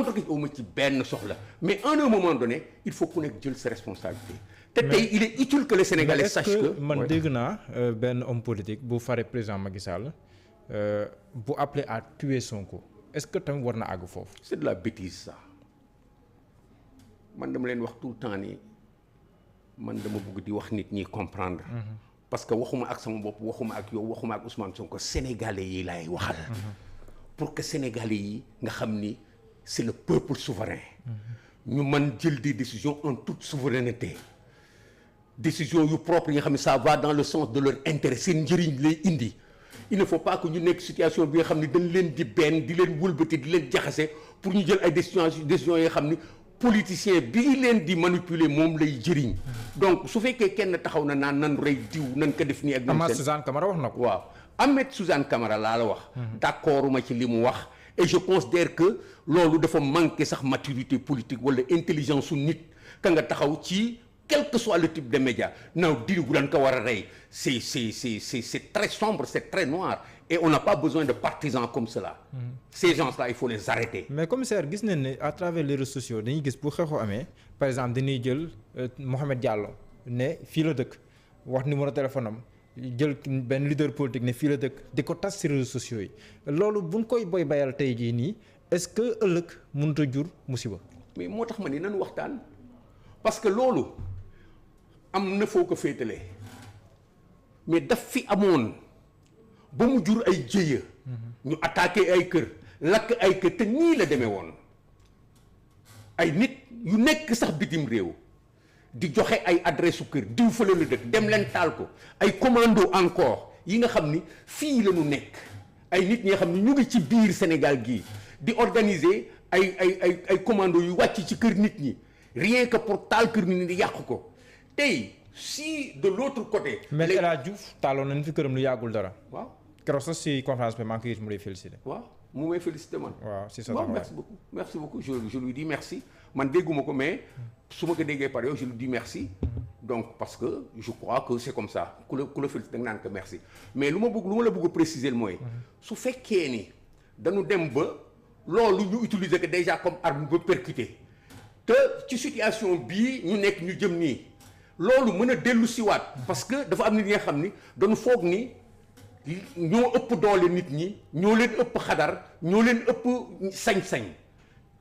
contre que awma ci benn soxla mais à un moment donné il faut ku nekk jël sa responsabilité. te tey il est utile que les Sénégalais sachent que man dégg naa benn homme politique bu fare président Macky Sall bu appelé à tuer Sonko est-ce que tamit war na àgg foofu. c'est de la bêtise ça man dama leen wax tout le temps ni man dama bëgg di wax nit ñi comprendre. parce que waxuma ak sama bopp waxuma ak yow waxuma ak Ousmane Sonko Sénégalais yi laay waxal. pour que Sénégalais yi nga xam ni c'est le peuple souverain. ñu mën jël des décisions en toute souveraineté. décision yu propre yi nga xam ne ça va dans le sens de leur intérêt seen njëriñ lay indi. il ne faut pas que ñu nekk situation bi nga xam ne dañ leen di benn di leen wëlbati di leen jaxase pour ñu jël ay décisions yi nga xam ni politicien bii leen di manipuler moom lay jëriñ. donc su fekkee kenn taxaw na naan nan rey diw nan ko def nii ak. Ahmed Suzanne Camara wax na ko. waaw Ahmed Suzanne Camara laa la wax. d'accord ma ci li mu wax. et je considère que loolu dafa manquer sax maturité politique wala intelligence su nit ka nga taxaw ci. quel que soit le type de média naaw diw bu daan ko war a rey c'est très sombre c'est très noir et on n'a pas besoin de partisans comme cela. Ces gens-là il faut les arrêter. mais commissaire gis nañ ne à travers les réseaux sociaux dañuy gis bu xeexoo amee par exemple dañuy jël Mohamed Diallo ne fii la dëkk wax numéro téléphone am jël benn leader politique ne fii la dëkk di ko tas ci réseaux sociaux yi loolu buñ koy boy bayal tey jii nii est-ce que ëllëg mënut a jur musiba. mais moo tax ma ni nañu waxtaan parce que loolu. am na foo ko féetalee mais daf fi amoon ba mu jur ay jéya ñu attaqué ay kër lakk ay kër te nii la demee woon ay nit yu nekk sax bitim réew di joxe ay adresse su kër diw fële la dëkk dem leen taal ko ay commando encore yi nga xam ni fii la ñu nekk ay nit ñi nga xam ni ñu ngi ci biir Sénégal gii di organiser ay commando yu wàcc ci kër nit ñi rien que pour taal kër nit ñi di yàq ko. tey si de l'autre côté. mais El Hadj Diouf taaloon nañu fi këram lu yàggul dara. waaw keroog sax si conférence bi maa ngi koy gis mu lay félicité. waaw mu may félicité man. waaw si sa taxawaay merci beaucoup je lui dis merci man dégguma ko mais su ma ko déggee par yow je lui dis merci. donc parce que je crois que c'est comme ça ku la félicité da nga naan ko merci mais lu ma la bëgg préciser mooy. su fekkee ni dañu dem ba loolu ñu utiliser que déjà comme arme ba percuter te ci situation bii ñu nekk ñu jëm nii. loolu mën a dellu siwaat parce que dafa am nit ñi nga xam ni dañu foog ni ñoo ëpp doole nit ñi ñoo leen ëpp xadar ñoo leen ëpp sañ-sañ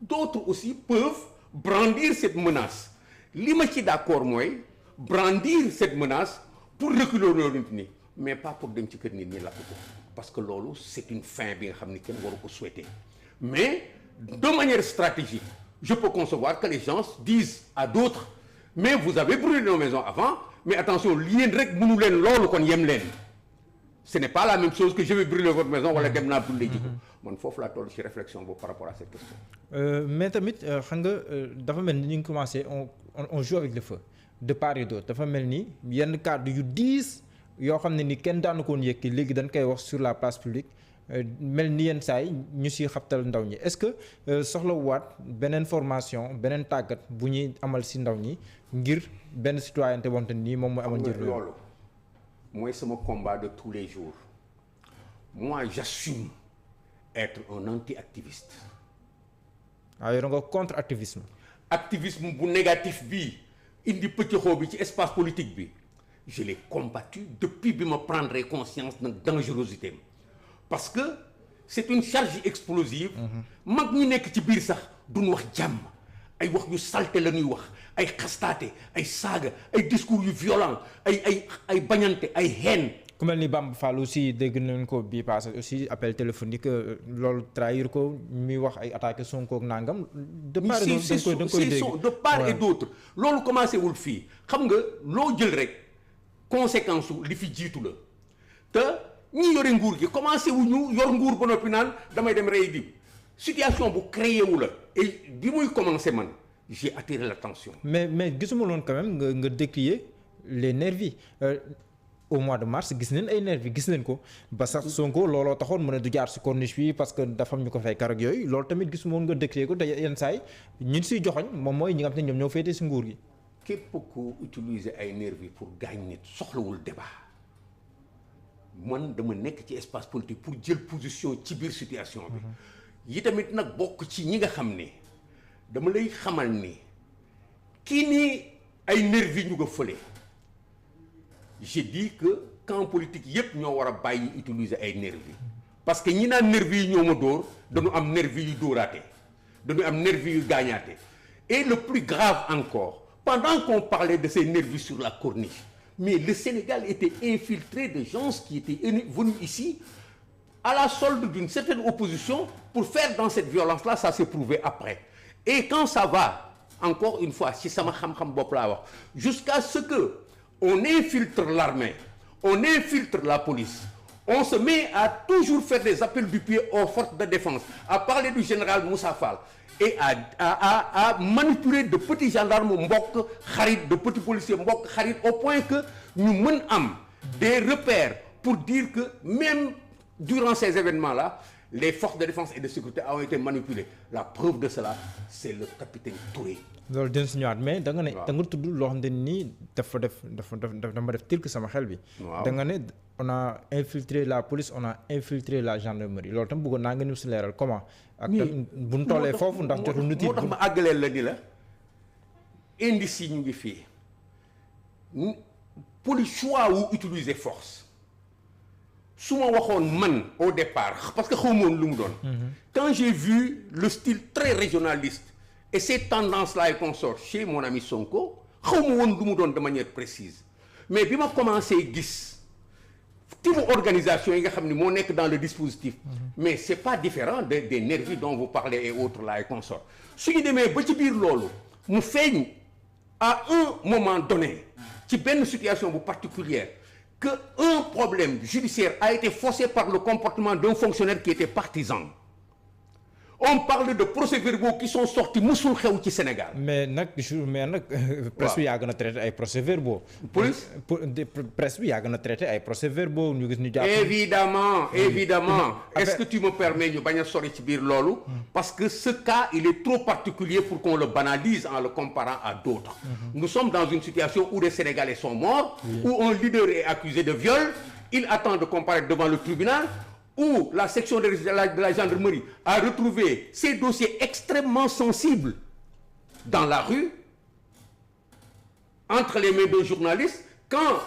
d'autres aussi peuvent brandir cette menace li ma ci d'accord mooy brandir cette menace pour reculer loolu nit ñi mais pas pour dem ci kër nit ñi lakk ko parce que loolu c'est une fin bi nga xam ni kenn waru ko souhaiter mais de manière stratégique je peux concevoir que les gens disent à d'autres mais vous avez brûlé nos maisons avant mais attention yéen rek mënu leen loolu kon yem leen ce n'est pas la même chose que je vais brûler votre maison wala dem naa brûler ji ko man foofu laa toll ci réflexion boobu par rapport à cette question. mais tamit xam nga dafa mel ni ñu ngi commencé on joue avec le feu de part et d'autre dafa mel ni yenn kàddu yu diis yoo xam ne ni kenn daanu ko woon yëkki léegi dañ koy wax sur la place publique. mel ni yenn saa yi ñu siy xabtal ndaw ñi est-ce que soxlawaat beneen formation beneen tàggat bu ñuy amal si ndaw ñi ngir benn citoyenneté bonte nii moom mooy amal njëriñ loolu mooy sama combat de tous les jours moi j'assume être un anti-activiste. waaw yow nga contre activisme. activisme bu négatif bii indi pëccëxoo bi ci espace politique bi je l'ai combattu depuis bi ma prendre conscience de dangerosité parce que c'est une charge explosive. mag ñi nekk ci biir sax duñ wax jàmm ay wax yu salte la ñuy wax ay xastaate ay saaga ay discours yu violent ay bañante ay haine. ku mel ni Bamba Fall aussi dégg nañ ko bii passé aussi appel téléphonique loolu trahir ko muy wax ay attaqué Sonko ak nangam. de part et d'autre da nga koy dégg de part et d'autre loolu commencé wul fii xam nga loo jël rek conséquence su li fi jiitu la te. ñi yore nguur gi commencé wu ñu yor nguur ba noppi naan damay dem rey di situation bu créé wu la et bi muy commencé man j'ai attiré l'attention. mais gisuma loon quand même nga décrier les nervis au mois de mars gis nañ ay nervis gis nañ ko ba sax Sonko looloo taxoon mu ne du jaar ci corniche bi parce que dafa am ñu ko fay kar ak yooyu loolu tamit gisuma woon nga décrier ko te yenn saay ñun siy joxoñ moom mooy ñi nga xam ne ñoom ñoo féetee ci nguur gi. képp ku utiliser ay nervis pour gaañ nit soxlawul débat. man dama nekk ci espace politique pour jël position ci biir situation bi yi tamit nag bokk ci ñi nga xam ne dama lay xamal ni kii nii ay nervi ñu ko fële j'ai dit que camp politique yépp ñoo war a bàyyi utiliser ay nervi parce que ñi naan nervi yi ñoo ma dóor dañu am nervi yu dóoraate dañu am nervi yu gaañaate et le plus grave encore pendant qu'on parlait de ces nervis sur la corniche mais le Sénégal était infiltré de gens qui étaient venus ici à la solde d'une certaine opposition pour faire dans cette violence-là, ça s'est prouvé après. Et quand ça va, encore une fois, si ça m'a xam-xam bopp laa wax, jusqu'à ce que on infiltre l'armée, on infiltre la police, on se met à toujours faire des appels du pied aux forces de défense, à parler du général Moussa Fall et à manipuler de petits gendarmes mbokk xarit, de petits policiers mbokk xarit, au point que ñu mën am des repères pour dire que même durant ces événements-là, les forces de défense et de sécurité ont été manipulées. La preuve de cela, c'est le capitaine Touré. loolu dina si ñëwaat mais da nga ne da nga tudd loo xam ne nii dafa def tilk sama xel bi. da nga ne on a infiltré la police, on a infiltré la gendarmerie loolu tam bëggoon naa nga ñu si leeral comment. ak bu ñu tollee foofu ndax jotul nit yi. moo tax ma àggaleel la ni la indice yi ñu ngi fii police choix wu utiliser force. su ma waxoon man au départ parce que xaw ma woon lu mu doon. quand j'ai vu le style très régionaliste et ces tendances-là et consorts chez mon ami Sonko xaw ma woon lu mu doon de manière précise mais bi ma commencé gis type organisation yi nga xam ni moo nekk dans le dispositif. mais c'est pas différent des nervis dont vous parlez et autres là et consorts su ñu demee ba ci biir loolu mu feeñ à un moment donné ci benn situation bu particulière que un problème judiciaire a été faussé par le comportement d'un fonctionnaire qui était partisan. On parle de procès-verbaux qui sont sortis musul xew ci Sénégal. mais nag presse bi yàgg na traité ay procès-verbaux. presse bi yàgg na traité ay procès-verbaux ñu gis ñu jàpp. évidemment. Est-ce que tu me permets ñu bañ a sori ci biir loolu. parce que ce cas il est trop particulier pour qu'on le banalise en le comparant à d'autres. Nous sommes dans une situation où des Sénégalais sont morts. Où un leader est accusé de viol. Il attend de comparaître devant le tribunal. Où la section de la gendarmerie a retrouvé ces dossiers extrêmement sensibles dans la rue, entre les mains d'un journaliste, quand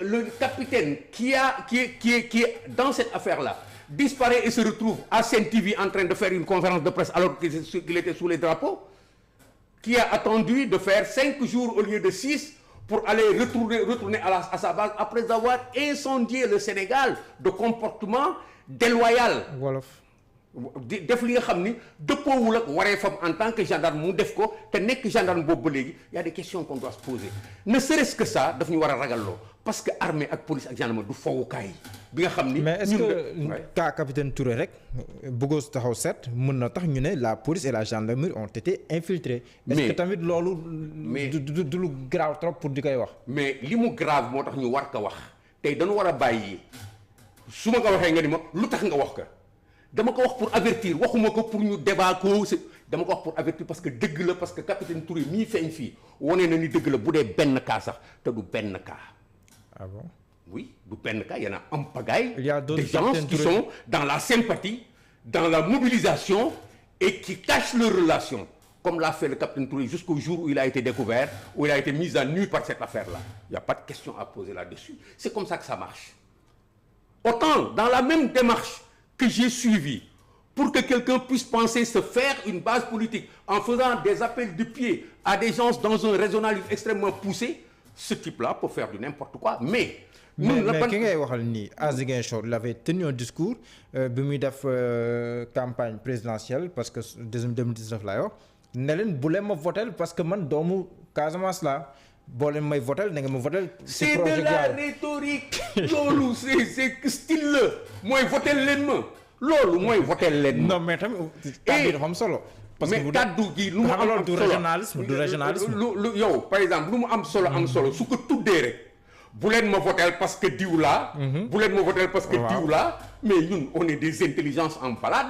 le capitaine qui est dans cette affaire-là disparaît et se retrouve à Sen TV en train de faire une conférence de presse alors qu'il était sous les drapeaux, qui a attendu de faire 5 jours au lieu de 6 pour aller retourner à sa base après avoir incendié le Sénégal de comportement déloyal. wolof def li nga xam ni dëppoowul ak wareefam en tant que gendarme mu def ko te nekk gendarme boobu ba léegi y a des questions qu'on doit se poser ne serait-ce que ça daf ñu war a ragalloo parce que armée ak police ak gendarmerie du fowukaay bi nga xam ni. mais est-ce que cas capitaine Touré rek bëggoo taxaw set mën na tax ñu ne la police et la gendarmerie ont été infiltrés. est-ce que tamit loolu. mais du lu grave trop pour di koy wax. mais li mu grave moo tax ñu war ko wax tey dañu war a bàyyi. su ma ko waxee nga ni ma lu tax nga wax ko dama ko wax pour avertir waxuma ko pour ñu débat ko dama ko wax pour avertir parce que dëgg la parce que capitaine Touré mii feeñ fii wane na ni dëgg la bu dee benn cas sax te du benn cas. ah bon. oui du benn cas y en a en pagaille. il y a d'autres des gens qui sont dans la sympathie dans la mobilisation et qui cachent leurs relations comme l'a fait le capitaine Touré jusqu'au jour où il a été découvert où il a été mis à nu par cette affaire-là. Il y a pas de question à poser là-dessus. C'est comme ça que ça marche. Autant dans la même démarche que j'ai suivie pour que quelqu'un puisse penser se faire une base politique en faisant des appels de pied à des gens dans un raisonnalisme extrêmement poussé, ce type-là peut faire du n'importe quoi. Mais ki ngay waxal nii à Ziguinchor il avait tenu un discours bi muy def campagne présidentielle parce que 2019 laay wax ne leen bu leen ma votel parce que man doomu Casamance la boo leen may votel da nga ma votel. c'est de la rhétorique. loolu c'est style la mooy votel leen ma loolu mooy votel leen ma. non mais tamit kàddu dafa am solo. parce que kàddu gi lu mu am solo du régionalisme lu yow par exemple lu mu am solo su ko tuddee rek bu leen ma votel parce que diw laa. bu leen ma votel parce que diw laa. mais ñun on est des intelligences en balade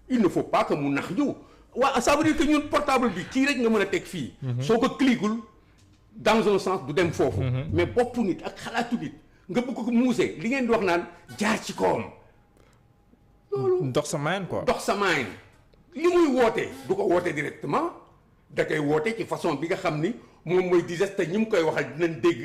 il ne faut pas que mu nax ñu waaw ça veut dire que ñun portable bi kii rek nga mën a teg fii. soo ko cliquul dans un sens du dem foofu. mais boppu nit ak xalaatu nit nga bëgg ko muusee li ngeen di wax naan jaar ci kawam. loolu dox sa main quoi. dox sa main li muy woote du ko woote directement da koy woote ci façon bi nga xam ni moom mooy digeste ñi mu koy waxal dinañ dégg